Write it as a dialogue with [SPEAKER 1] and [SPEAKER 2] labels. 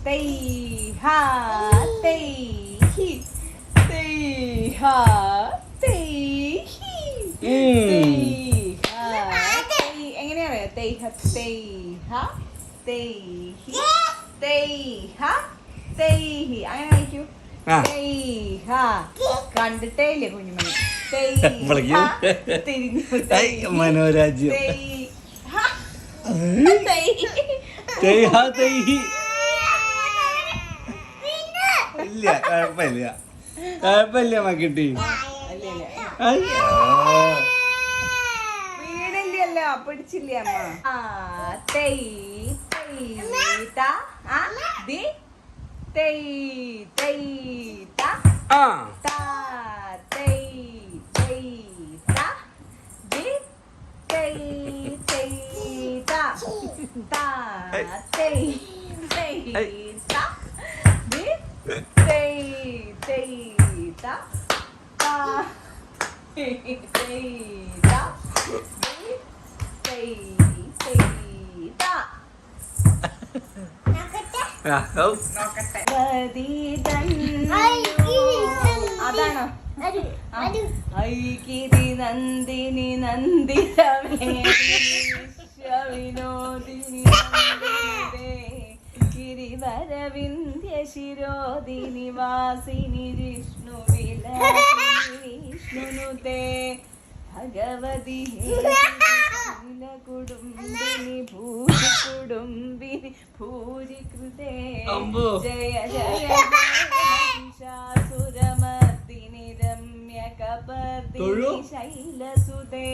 [SPEAKER 1] തൈഹ തൈഹി തൈഹ തൈഹി തൈഹ തൈ എങ്ങനെയാ പറയാ തൈഹ തൈഹ തൈഹി തൈഹ തൈഹി അങ്ങനെ വായിക്കൂ തൈഹ കണ്ടിട്ടേ ഇല്ലേ കുഞ്ഞുമണി
[SPEAKER 2] മനോരാജ്യം ഇല്ല കുഴപ്പമില്ല കുഴപ്പമില്ല മക്കിട്ടി
[SPEAKER 1] വീടില്ലല്ലോ പിടിച്ചില്ലേ അമ്മ തൈ തൈ താ ദി തൈ തൈ താ താ തൈ തൈ താ ദി തൈ തൈ താ താ തൈ തൈ താ ദി തൈ തൈ താ താ തൈ തൈ താ ദി തൈ തൈ താ അതാണോ ഐകിരി നന്ദിനി നന്ദിതമേവിനോദിനി ഗിരിവരവിന്ധ്യ ശിരോദിനി വാസിനി വിഷ്ണുവിഷ്ണുനുതേ ഭഗവതി കുടുംബിനി ഭൂരി കുടുംബിനി ഭൂരി കൃതേ ജയ ജയ ശാസുരമർദിനി രമ്യകപർദിനി ശൈലസുതേ